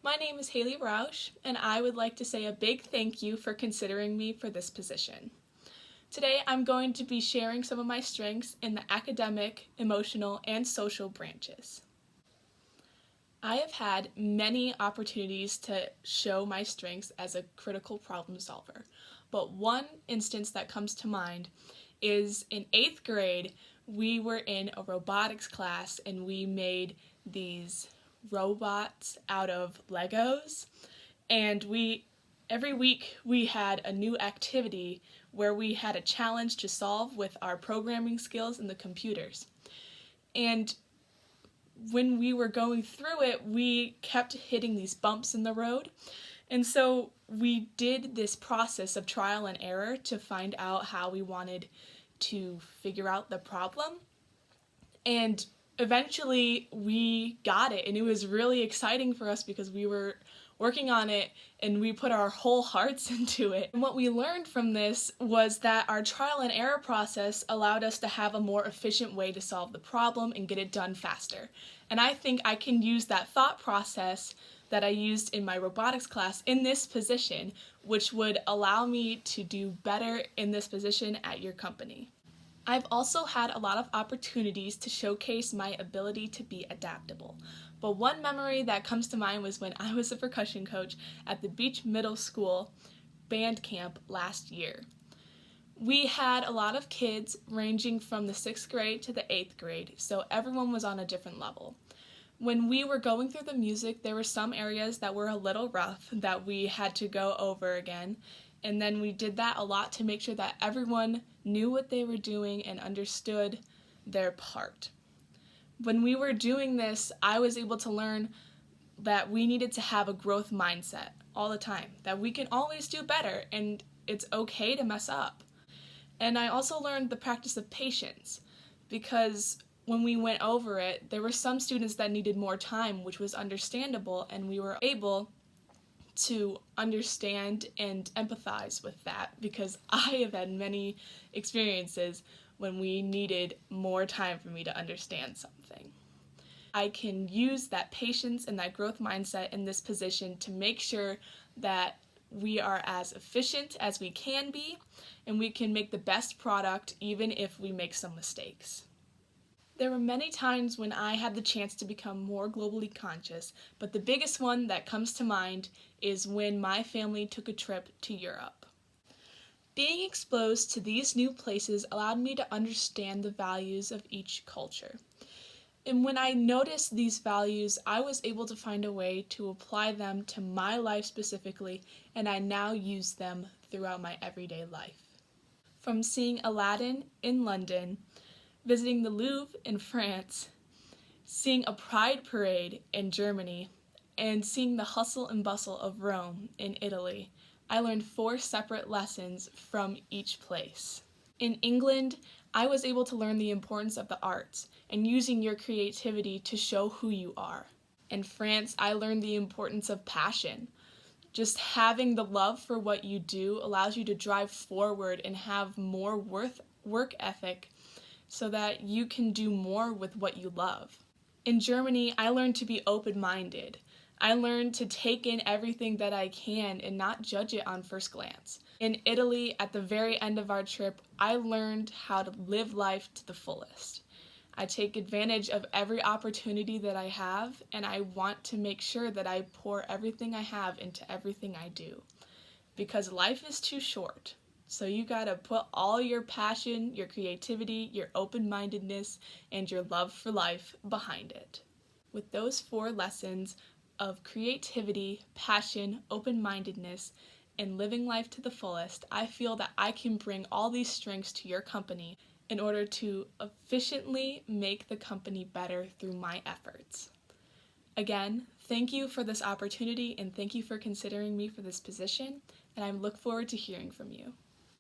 My name is Haley Roush, and I would like to say a big thank you for considering me for this position. Today, I'm going to be sharing some of my strengths in the academic, emotional, and social branches. I have had many opportunities to show my strengths as a critical problem solver, but one instance that comes to mind is in 8th grade, we were in a robotics class and we made these robots out of Legos, and every week we had a new activity where we had a challenge to solve with our programming skills in the computers. And when we were going through it, we kept hitting these bumps in the road. And so we did this process of trial and error to find out how we wanted to figure out the problem. And eventually we got it, and it was really exciting for us because we were working on it and we put our whole hearts into it. And what we learned from this was that our trial and error process allowed us to have a more efficient way to solve the problem and get it done faster. And I think I can use that thought process that I used in my robotics class in this position, which would allow me to do better in this position at your company. I've also had a lot of opportunities to showcase my ability to be adaptable. But one memory that comes to mind was when I was a percussion coach at the Beach Middle School band camp last year. We had a lot of kids ranging from the 6th grade to the 8th grade, so everyone was on a different level. When we were going through the music, there were some areas that were a little rough that we had to go over again. And then we did that a lot to make sure that everyone knew what they were doing and understood their part. When we were doing this, I was able to learn that we needed to have a growth mindset all the time, that we can always do better and it's okay to mess up. And I also learned the practice of patience, because when we went over it, there were some students that needed more time, which was understandable, and we were able to understand and empathize with that, because I have had many experiences when we needed more time for me to understand something. I can use that patience and that growth mindset in this position to make sure that we are as efficient as we can be, and we can make the best product even if we make some mistakes. There were many times when I had the chance to become more globally conscious, but the biggest one that comes to mind is when my family took a trip to Europe. Being exposed to these new places allowed me to understand the values of each culture. And when I noticed these values, I was able to find a way to apply them to my life specifically, and I now use them throughout my everyday life. From seeing Aladdin in London, visiting the Louvre in France, seeing a pride parade in Germany, and seeing the hustle and bustle of Rome in Italy, I learned 4 separate lessons from each place. In England, I was able to learn the importance of the arts and using your creativity to show who you are. In France, I learned the importance of passion. Just having the love for what you do allows you to drive forward and have more work ethic so that you can do more with what you love. In Germany, I learned to be open-minded. I learned to take in everything that I can and not judge it on first glance. In Italy, at the very end of our trip, I learned how to live life to the fullest. I take advantage of every opportunity that I have, and I want to make sure that I pour everything I have into everything I do, because life is too short. So you gotta put all your passion, your creativity, your open-mindedness, and your love for life behind it. With those 4 lessons of creativity, passion, open-mindedness, and living life to the fullest, I feel that I can bring all these strengths to your company in order to efficiently make the company better through my efforts. Again, thank you for this opportunity and thank you for considering me for this position, and I look forward to hearing from you.